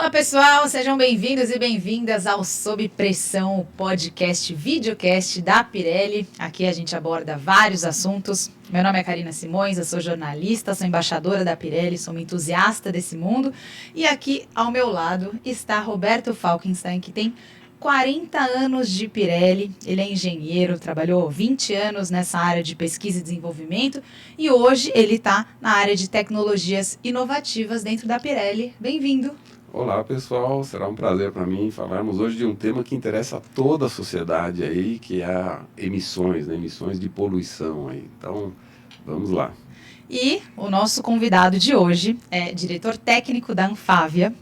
Olá pessoal, sejam bem-vindos e bem-vindas ao Sob Pressão, o podcast, videocast da Pirelli. Aqui a gente aborda vários assuntos. Meu nome é Karina Simões, eu sou jornalista, sou embaixadora da Pirelli, sou uma entusiasta desse mundo. E aqui ao meu lado está Roberto Falkenstein, que tem 40 anos de Pirelli, ele é engenheiro, trabalhou 20 anos nessa área de pesquisa e desenvolvimento e hoje ele está na área de tecnologias inovativas dentro da Pirelli. Bem-vindo! Olá pessoal, será um prazer para mim falarmos hoje de um tema que interessa a toda a sociedade aí, que é emissões, né? Emissões de poluição aí. Então, vamos lá. E o nosso convidado de hoje é diretor técnico da Anfávia,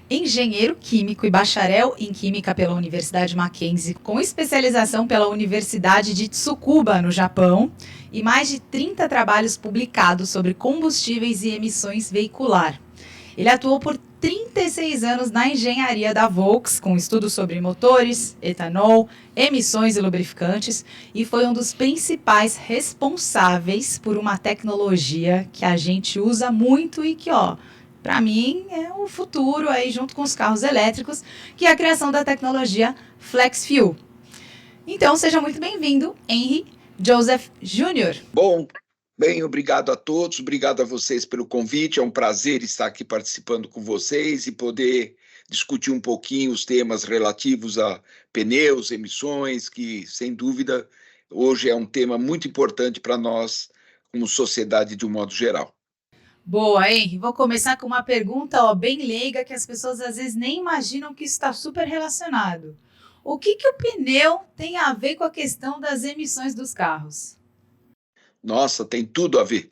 engenheiro químico e bacharel em química pela Universidade Mackenzie, com especialização pela Universidade de Tsukuba, no Japão, e mais de 30 trabalhos publicados sobre combustíveis e emissões veicular. Ele atuou por 36 anos na engenharia da Volks, com estudos sobre motores, etanol, emissões e lubrificantes, e foi um dos principais responsáveis por uma tecnologia que a gente usa muito e que, para mim, é o futuro aí junto com os carros elétricos, que é a criação da tecnologia Flex Fuel. Então, seja muito bem-vindo, Henry Joseph Jr. Bem, obrigado a todos, obrigado a vocês pelo convite, é um prazer estar aqui participando com vocês e poder discutir um pouquinho os temas relativos a pneus, emissões, que, sem dúvida, hoje é um tema muito importante para nós, como sociedade de um modo geral. Boa, Henry. Vou começar com uma pergunta bem leiga, que as pessoas às vezes nem imaginam que está super relacionado. O que o pneu tem a ver com a questão das emissões dos carros? Nossa, tem tudo a ver.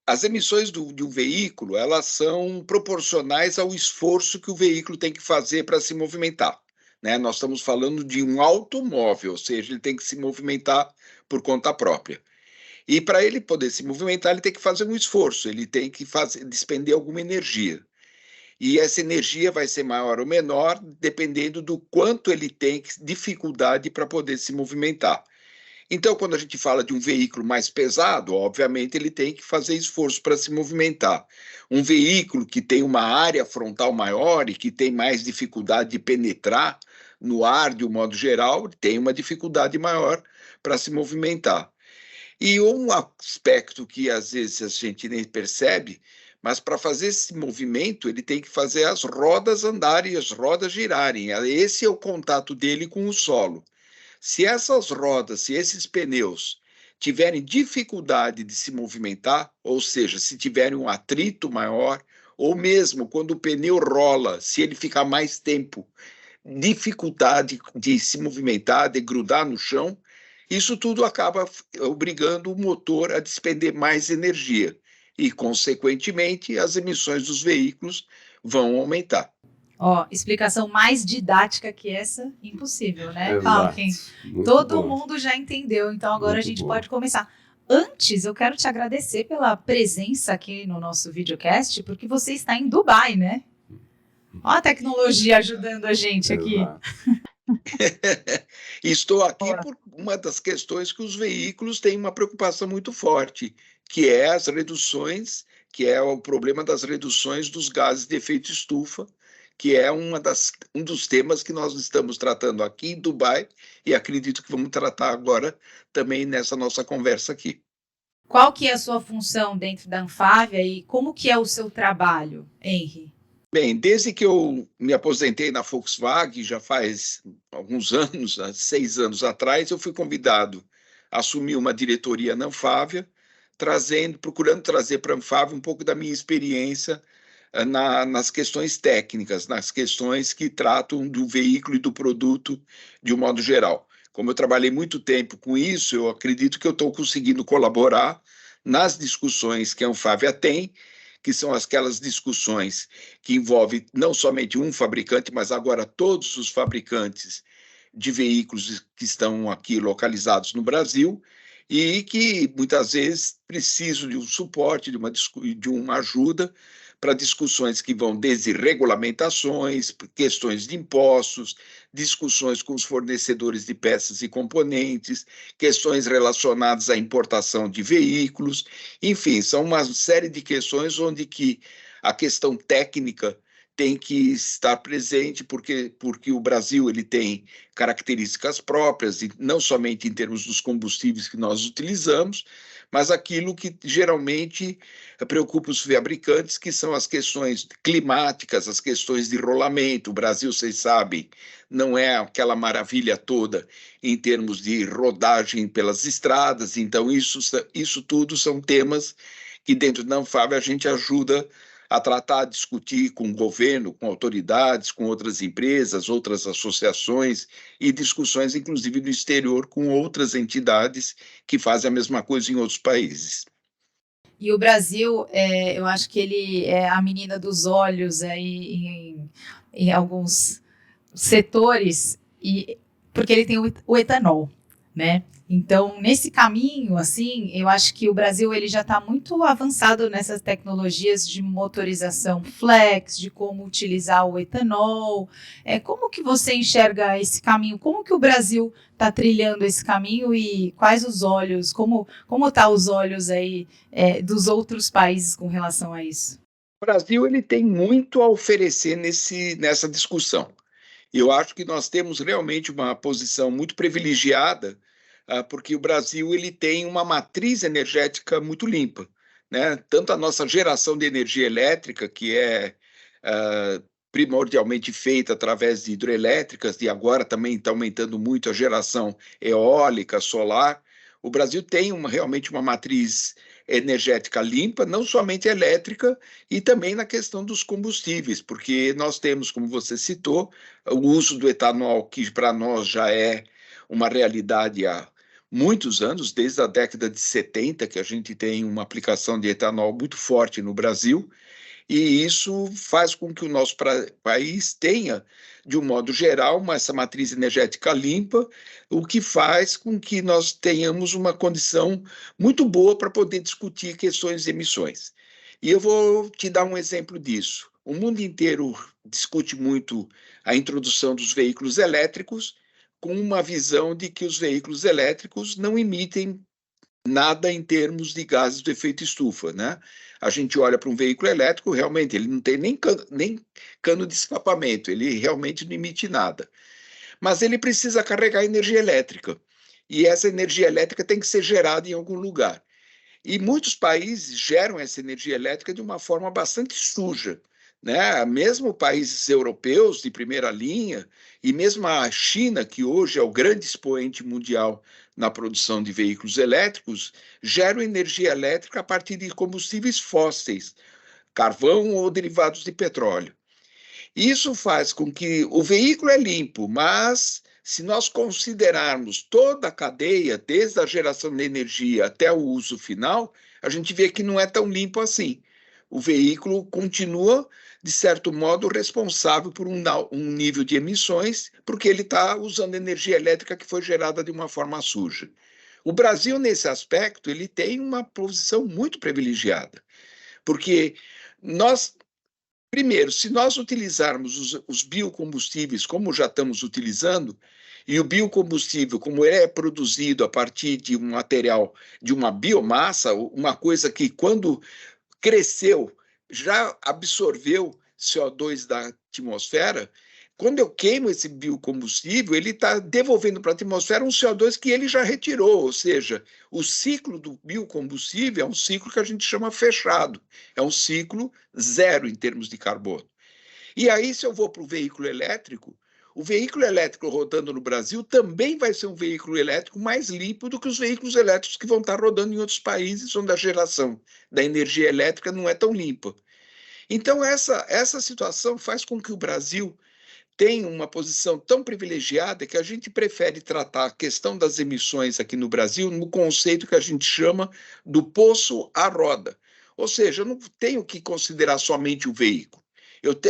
As emissões de um veículo, elas são proporcionais ao esforço que o veículo tem que fazer para se movimentar, né? Nós estamos falando de um automóvel, ou seja, ele tem que se movimentar por conta própria. E para ele poder se movimentar, ele tem que fazer um esforço, ele tem que despender alguma energia. E essa energia vai ser maior ou menor, dependendo do quanto ele tem dificuldade para poder se movimentar. Então, quando a gente fala de um veículo mais pesado, obviamente ele tem que fazer esforço para se movimentar. Um veículo que tem uma área frontal maior e que tem mais dificuldade de penetrar no ar, de um modo geral, tem uma dificuldade maior para se movimentar. E um aspecto que às vezes a gente nem percebe, mas para fazer esse movimento ele tem que fazer as rodas andarem, as rodas girarem. Esse é o contato dele com o solo. Se essas rodas, se esses pneus tiverem dificuldade de se movimentar, ou seja, se tiverem um atrito maior, ou mesmo quando o pneu rola, se ele ficar mais tempo, dificuldade de se movimentar, de grudar no chão, isso tudo acaba obrigando o motor a despender mais energia e, consequentemente, as emissões dos veículos vão aumentar. Explicação mais didática que essa, impossível, né? Exato. Todo mundo já entendeu, então agora a gente pode começar. Antes, eu quero te agradecer pela presença aqui no nosso videocast, porque você está em Dubai, né? Olha a tecnologia ajudando a gente aqui. Estou aqui por uma das questões que os veículos têm uma preocupação muito forte, que é as reduções, que é o problema das reduções dos gases de efeito estufa, que é um dos temas que nós estamos tratando aqui em Dubai e acredito que vamos tratar agora também nessa nossa conversa aqui. Qual que é a sua função dentro da Anfávia e como que é o seu trabalho, Henry? Bem, desde que eu me aposentei na Volkswagen, já faz alguns anos, 6 anos atrás, eu fui convidado a assumir uma diretoria na Anfávia, procurando trazer para a Anfávia um pouco da minha experiência nas questões técnicas, nas questões que tratam do veículo e do produto de um modo geral. Como eu trabalhei muito tempo com isso, eu acredito que eu estou conseguindo colaborar nas discussões que a Anfávia tem, que são aquelas discussões que envolvem não somente um fabricante, mas agora todos os fabricantes de veículos que estão aqui localizados no Brasil e que muitas vezes precisam de um suporte, de uma ajuda para discussões que vão desde regulamentações, questões de impostos, discussões com os fornecedores de peças e componentes, questões relacionadas à importação de veículos, enfim, são uma série de questões onde que a questão técnica tem que estar presente, porque o Brasil ele tem características próprias, e não somente em termos dos combustíveis que nós utilizamos, mas aquilo que geralmente preocupa os fabricantes, que são as questões climáticas, as questões de rolamento. O Brasil, vocês sabem, não é aquela maravilha toda em termos de rodagem pelas estradas, então isso tudo são temas que dentro da Anfávia a gente ajuda a tratar, a discutir com o governo, com autoridades, com outras empresas, outras associações e discussões, inclusive, no exterior, com outras entidades que fazem a mesma coisa em outros países. E o Brasil, eu acho que ele é a menina dos olhos aí em alguns setores, porque ele tem o etanol, né? Então, nesse caminho, assim, eu acho que o Brasil ele já está muito avançado nessas tecnologias de motorização flex, de como utilizar o etanol. Como que você enxerga esse caminho? Como que o Brasil está trilhando esse caminho e quais os olhos, como tá os olhos aí dos outros países com relação a isso? O Brasil ele tem muito a oferecer nessa discussão. Eu acho que nós temos realmente uma posição muito privilegiada, porque o Brasil ele tem uma matriz energética muito limpa, né? Tanto a nossa geração de energia elétrica, que é primordialmente feita através de hidrelétricas, e agora também está aumentando muito a geração eólica, solar. O Brasil tem realmente uma matriz energética limpa, não somente elétrica, e também na questão dos combustíveis, porque nós temos, como você citou, o uso do etanol, que para nós já é uma realidade há muitos anos, desde a década de 70, que a gente tem uma aplicação de etanol muito forte no Brasil, e isso faz com que o nosso país tenha, de um modo geral, essa matriz energética limpa, o que faz com que nós tenhamos uma condição muito boa para poder discutir questões de emissões. E eu vou te dar um exemplo disso. O mundo inteiro discute muito a introdução dos veículos elétricos, com uma visão de que os veículos elétricos não emitem nada em termos de gases do efeito estufa, né? A gente olha para um veículo elétrico, realmente, ele não tem nem cano de escapamento, ele realmente não emite nada. Mas ele precisa carregar energia elétrica, e essa energia elétrica tem que ser gerada em algum lugar. E muitos países geram essa energia elétrica de uma forma bastante suja, né? Mesmo países europeus de primeira linha, e mesmo a China, que hoje é o grande expoente mundial na produção de veículos elétricos, geram energia elétrica a partir de combustíveis fósseis, carvão ou derivados de petróleo. Isso faz com que o veículo é limpo, mas se nós considerarmos toda a cadeia, desde a geração de energia até o uso final, a gente vê que não é tão limpo assim. O veículo continua, de certo modo, responsável por um nível de emissões, porque ele está usando energia elétrica que foi gerada de uma forma suja. O Brasil, nesse aspecto, ele tem uma posição muito privilegiada, porque nós, primeiro, se nós utilizarmos os biocombustíveis como já estamos utilizando, e o biocombustível, como ele é produzido a partir de um material, de uma biomassa, uma coisa que quando cresceu, já absorveu CO2 da atmosfera, quando eu queimo esse biocombustível, ele está devolvendo para a atmosfera um CO2 que ele já retirou, ou seja, o ciclo do biocombustível é um ciclo que a gente chama fechado, é um ciclo zero em termos de carbono. E aí, se eu vou para o veículo elétrico rodando no Brasil também vai ser um veículo elétrico mais limpo do que os veículos elétricos que vão estar rodando em outros países onde a geração da energia elétrica não é tão limpa. Então, essa situação faz com que o Brasil tenha uma posição tão privilegiada que a gente prefere tratar a questão das emissões aqui no Brasil no conceito que a gente chama do poço à roda. Ou seja, eu não tenho que considerar somente o veículo.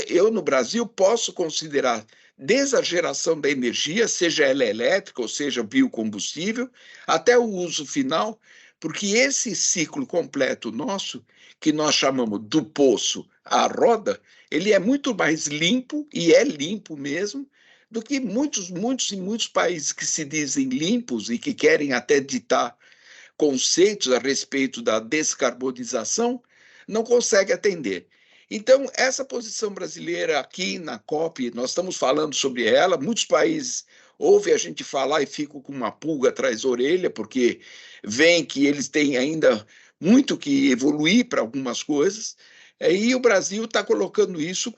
Eu, no Brasil, posso considerar desde a geração da energia, seja ela elétrica ou seja biocombustível, até o uso final, porque esse ciclo completo nosso, que nós chamamos do poço à roda, ele é muito mais limpo, e é limpo mesmo, do que muitos países que se dizem limpos e que querem até ditar conceitos a respeito da descarbonização, não conseguem atender. Então, essa posição brasileira aqui na COP, nós estamos falando sobre ela, muitos países ouvem a gente falar e ficam com uma pulga atrás da orelha, porque veem que eles têm ainda muito que evoluir para algumas coisas, e o Brasil está colocando isso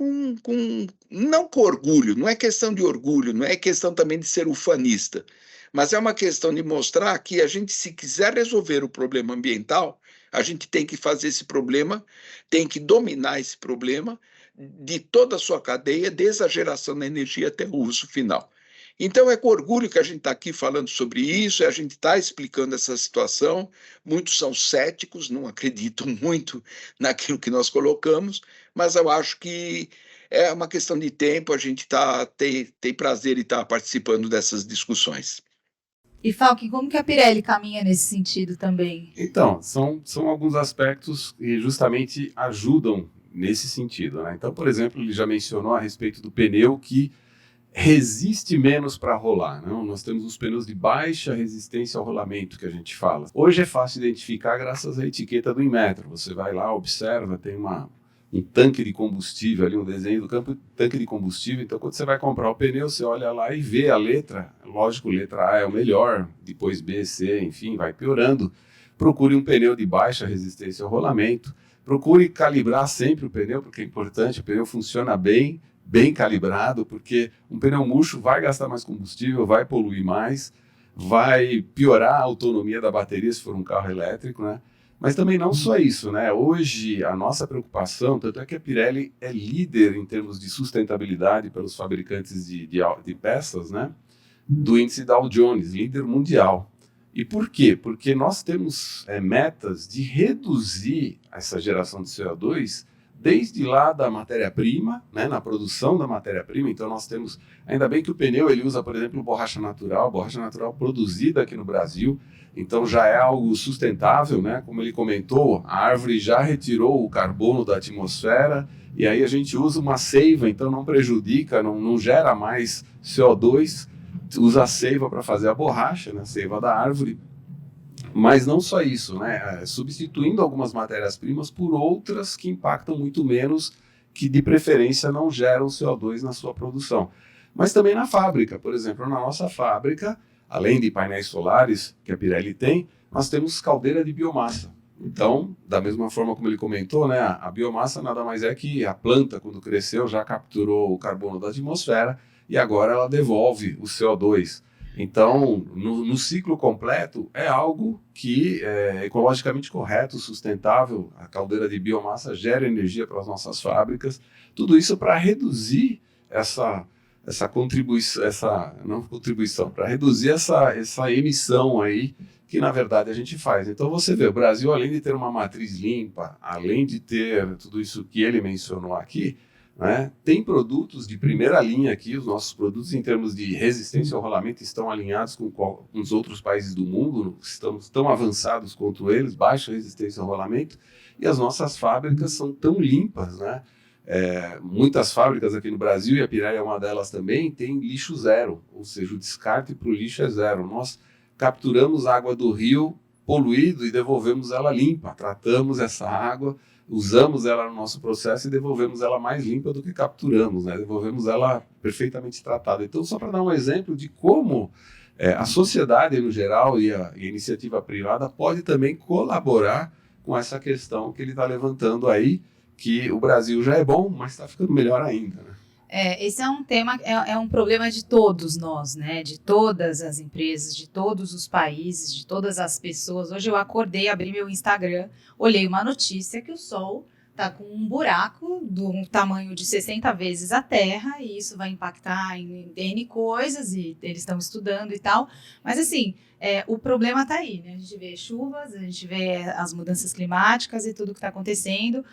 não com orgulho, não é questão de orgulho, não é questão também de ser ufanista, mas é uma questão de mostrar que a gente, se quiser resolver o problema ambiental, a gente tem que fazer esse problema, tem que dominar esse problema de toda a sua cadeia, desde a geração da energia até o uso final. Então, é com orgulho que a gente está aqui falando sobre isso, a gente está explicando essa situação. Muitos são céticos, não acreditam muito naquilo que nós colocamos, mas eu acho que é uma questão de tempo, a gente tem prazer em estar participando dessas discussões. E, Falcon, como que a Pirelli caminha nesse sentido também? Então, são alguns aspectos que justamente ajudam nesse sentido, né? Então, por exemplo, ele já mencionou a respeito do pneu que resiste menos para rolar, não? Nós temos os pneus de baixa resistência ao rolamento, que a gente fala. Hoje é fácil identificar graças à etiqueta do Inmetro. Você vai lá, observa, tem um tanque de combustível ali, um desenho do tanque de combustível. Então, quando você vai comprar o pneu, você olha lá e vê a letra. Lógico, letra A é o melhor, depois B, C, enfim, vai piorando. Procure um pneu de baixa resistência ao rolamento. Procure calibrar sempre o pneu, porque é importante, o pneu funciona bem calibrado, porque um pneu murcho vai gastar mais combustível, vai poluir mais, vai piorar a autonomia da bateria se for um carro elétrico, né? Mas também não só isso, né? Hoje a nossa preocupação, tanto é que a Pirelli é líder em termos de sustentabilidade pelos fabricantes de peças, né? Do índice Dow Jones, líder mundial. E por quê? Porque nós temos metas de reduzir essa geração de CO2 desde lá da matéria-prima, né, na produção da matéria-prima. Então nós temos, ainda bem que o pneu ele usa, por exemplo, borracha natural produzida aqui no Brasil, então já é algo sustentável, né? Como ele comentou, a árvore já retirou o carbono da atmosfera e aí a gente usa uma seiva, então não prejudica, não gera mais CO2, usa a seiva para fazer a borracha, né, a seiva da árvore. Mas não só isso, né? Substituindo algumas matérias-primas por outras que impactam muito menos, que de preferência não geram CO2 na sua produção. Mas também na fábrica, por exemplo, na nossa fábrica, além de painéis solares que a Pirelli tem, nós temos caldeira de biomassa. Então, da mesma forma como ele comentou, né, a biomassa nada mais é que a planta, quando cresceu, já capturou o carbono da atmosfera e agora ela devolve o CO2. Então, no ciclo completo, é algo que é ecologicamente correto, sustentável. A caldeira de biomassa gera energia para as nossas fábricas. Tudo isso para reduzir para reduzir essa emissão aí, que na verdade a gente faz. Então você vê, o Brasil, além de ter uma matriz limpa, além de ter tudo isso que ele mencionou aqui, né, tem produtos de primeira linha aqui. Os nossos produtos em termos de resistência ao rolamento estão alinhados com os outros países do mundo, estamos tão avançados quanto eles, baixa resistência ao rolamento, e as nossas fábricas são tão limpas, né? Muitas fábricas aqui no Brasil, e a Pirelli é uma delas também, tem lixo zero, ou seja, o descarte para o lixo é zero. Nós capturamos água do rio poluído e devolvemos ela limpa, tratamos essa água, usamos ela no nosso processo e devolvemos ela mais limpa do que capturamos, né? Devolvemos ela perfeitamente tratada. Então, só para dar um exemplo de como a sociedade no geral e a iniciativa privada pode também colaborar com essa questão que ele está levantando aí, que o Brasil já é bom, mas está ficando melhor ainda, né? Esse é um tema, é um problema de todos nós, né? De todas as empresas, de todos os países, de todas as pessoas. Hoje eu acordei, abri meu Instagram, olhei uma notícia que o Sol está com um buraco do tamanho de 60 vezes a Terra, e isso vai impactar em N coisas, e eles estão estudando e tal. Mas assim, o problema está aí, né? A gente vê chuvas, a gente vê as mudanças climáticas e tudo que está acontecendo.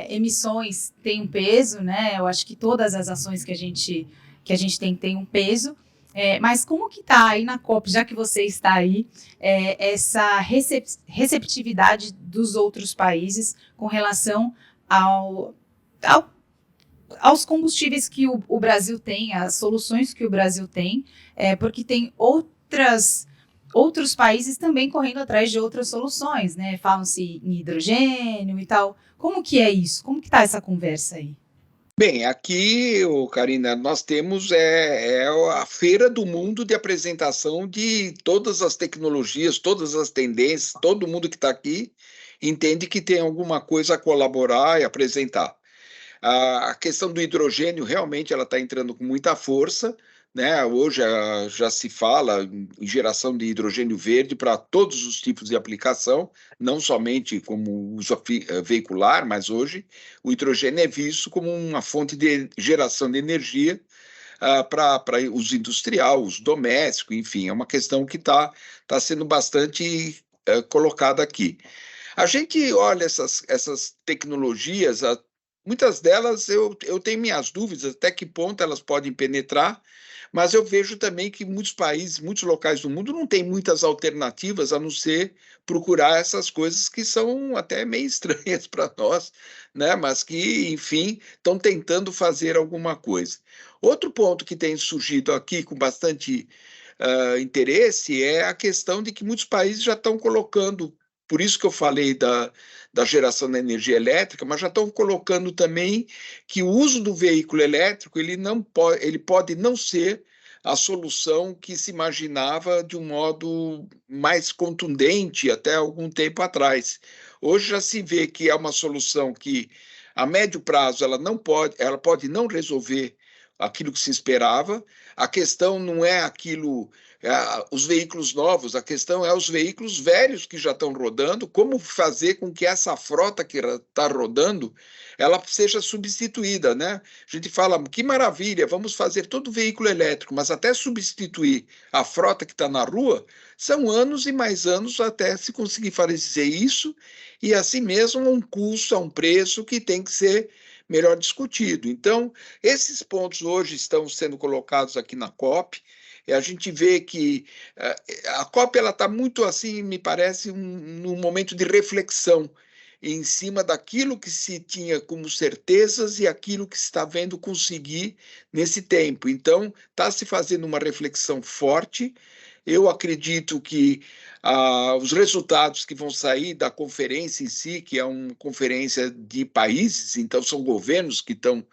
Emissões têm um peso, né? Eu acho que todas as ações que a gente tem um peso. Mas como que está aí na COP, já que você está aí, essa receptividade dos outros países com relação aos combustíveis que o Brasil tem, as soluções que o Brasil tem, porque tem outras outros países também correndo atrás de outras soluções, né? Falam-se em hidrogênio e tal. Como que é isso? Como que está essa conversa aí? Bem, aqui, Karina, nós temos a feira do mundo de apresentação de todas as tecnologias, todas as tendências, todo mundo que está aqui entende que tem alguma coisa a colaborar e apresentar. A questão do hidrogênio realmente ela está entrando com muita força, né? Hoje já se fala em geração de hidrogênio verde para todos os tipos de aplicação, não somente como uso veicular, mas hoje o hidrogênio é visto como uma fonte de geração de energia para uso industrial, uso doméstico, enfim, é uma questão que tá sendo bastante colocada aqui. A gente olha essas tecnologias, muitas delas eu tenho minhas dúvidas até que ponto elas podem penetrar, mas eu vejo também que muitos países, muitos locais do mundo não têm muitas alternativas a não ser procurar essas coisas que são até meio estranhas para nós, né? Mas que, enfim, estão tentando fazer alguma coisa. Outro ponto que tem surgido aqui com bastante interesse é a questão de que muitos países já estão colocando, por isso que eu falei da geração da energia elétrica, mas já estão colocando também que o uso do veículo elétrico ele pode não ser a solução que se imaginava de um modo mais contundente até algum tempo atrás. Hoje já se vê que é uma solução que a médio prazo ela pode não resolver aquilo que se esperava. A questão não é os veículos novos, a questão é os veículos velhos que já estão rodando, como fazer com que essa frota que está rodando ela seja substituída, né? A gente fala, que maravilha, vamos fazer todo veículo elétrico, mas até substituir a frota que está na rua, são anos e mais anos até se conseguir fazer isso, e assim mesmo um custo, um preço que tem que ser melhor discutido. Então, esses pontos hoje estão sendo colocados aqui na COP, e a gente vê que a COP está muito assim, me parece, num momento de reflexão em cima daquilo que se tinha como certezas e aquilo que se está vendo conseguir nesse tempo. Então, está se fazendo uma reflexão forte. Eu acredito que os resultados que vão sair da conferência em si, que é uma conferência de países, então são governos que estão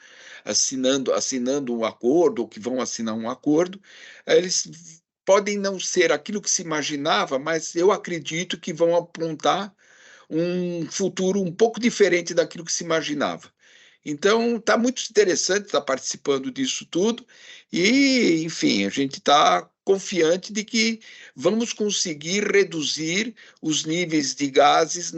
assinando um acordo, ou que vão assinar um acordo, eles podem não ser aquilo que se imaginava, mas eu acredito que vão apontar um futuro um pouco diferente daquilo que se imaginava. Então, está muito interessante estar participando disso tudo e, enfim, a gente está confiante de que vamos conseguir reduzir os níveis de gases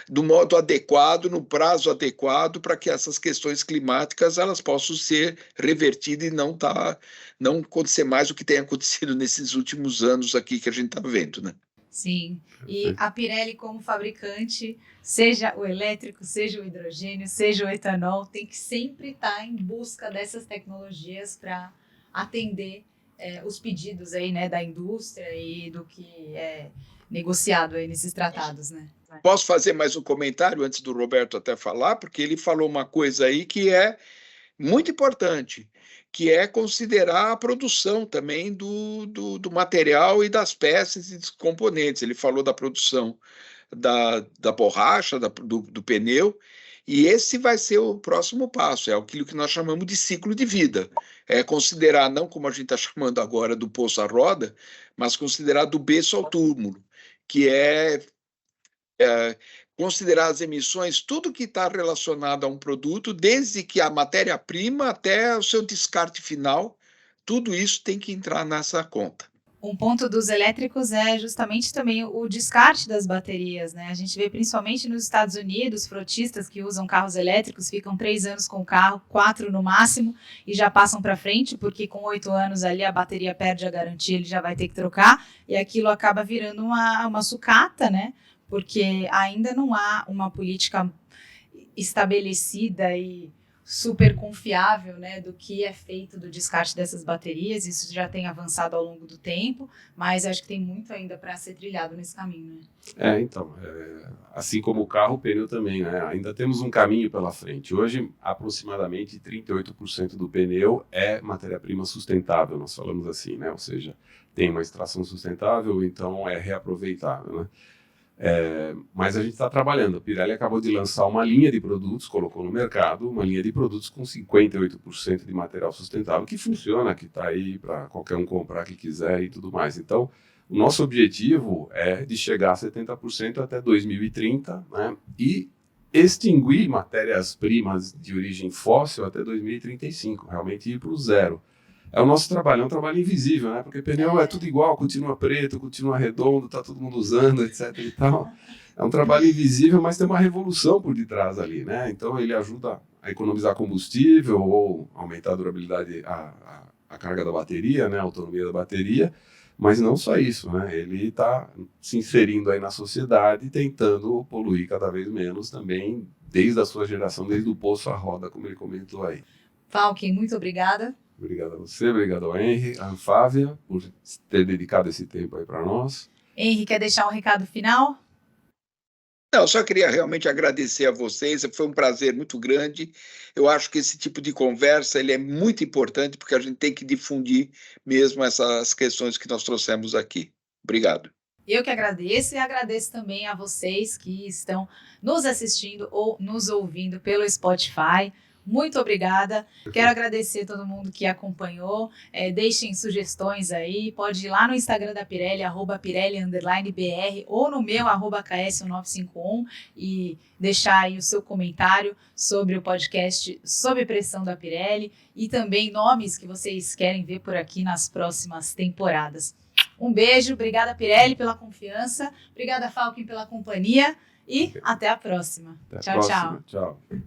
do modo adequado, no prazo adequado, para que essas questões climáticas elas possam ser revertidas e não acontecer mais o que tem acontecido nesses últimos anos aqui que a gente está vendo, né? Sim, e a Pirelli como fabricante, seja o elétrico, seja o hidrogênio, seja o etanol, tem que sempre estar em busca dessas tecnologias para atender os pedidos aí, né, da indústria e do que é negociado aí nesses tratados, né? Posso fazer mais um comentário antes do Roberto até falar, porque ele falou uma coisa aí que é muito importante, que é considerar a produção também do material e das peças e dos componentes. Ele falou da produção da borracha, do pneu, e esse vai ser o próximo passo, é aquilo que nós chamamos de ciclo de vida. É considerar, não como a gente está chamando agora do poço à roda, mas considerar do berço ao túmulo, que é considerar as emissões, tudo que está relacionado a um produto, desde que a matéria-prima até o seu descarte final, tudo isso tem que entrar nessa conta. Um ponto dos elétricos é justamente também o descarte das baterias, né? A gente vê principalmente nos Estados Unidos, frotistas que usam carros elétricos ficam 3 anos com o carro, 4 no máximo, e já passam para frente, porque com 8 anos ali a bateria perde a garantia, ele já vai ter que trocar, e aquilo acaba virando uma sucata, né? Porque ainda não há uma política estabelecida e super confiável, né, do que é feito do descarte dessas baterias. Isso já tem avançado ao longo do tempo, mas acho que tem muito ainda para ser trilhado nesse caminho, né? Então, assim como o carro, o pneu também, né? Ainda temos um caminho pela frente. Hoje, aproximadamente 38% do pneu é matéria-prima sustentável, nós falamos assim, né? Ou seja, tem uma extração sustentável, então é reaproveitável, né? Mas a gente está trabalhando. A Pirelli acabou de lançar uma linha de produtos, colocou no mercado uma linha de produtos com 58% de material sustentável, que funciona, que está aí para qualquer um comprar que quiser e tudo mais. Então, o nosso objetivo é de chegar a 70% até 2030, né? E extinguir matérias-primas de origem fóssil até 2035, realmente ir para o zero. É o nosso trabalho, é um trabalho invisível, né? Porque pneu é tudo igual, continua preto, continua redondo, tá todo mundo usando, etc e tal. É um trabalho invisível, mas tem uma revolução por detrás ali, né? Então ele ajuda a economizar combustível ou aumentar a durabilidade, a carga da bateria, né? A autonomia da bateria. Mas não só isso, né? Ele está se inserindo aí na sociedade, tentando poluir cada vez menos também, desde a sua geração, desde o poço à roda, como ele comentou aí. Falken, muito obrigada. Obrigado a você, obrigado ao Henry, a Anfávia, por ter dedicado esse tempo aí para nós. Henry, quer deixar um recado final? Não, eu só queria realmente agradecer a vocês, foi um prazer muito grande. Eu acho que esse tipo de conversa ele é muito importante, porque a gente tem que difundir mesmo essas questões que nós trouxemos aqui. Obrigado. Eu que agradeço e agradeço também a vocês que estão nos assistindo ou nos ouvindo pelo Spotify. Muito obrigada. Quero agradecer a todo mundo que acompanhou. Deixem sugestões aí. Pode ir lá no Instagram da Pirelli, @Pirelli_BR, ou no meu, @KS1951, e deixar aí o seu comentário sobre o podcast Sob Pressão da Pirelli e também nomes que vocês querem ver por aqui nas próximas temporadas. Um beijo, obrigada Pirelli pela confiança, obrigada Falken pela companhia e até a próxima. Até a próxima. Tchau. Tchau.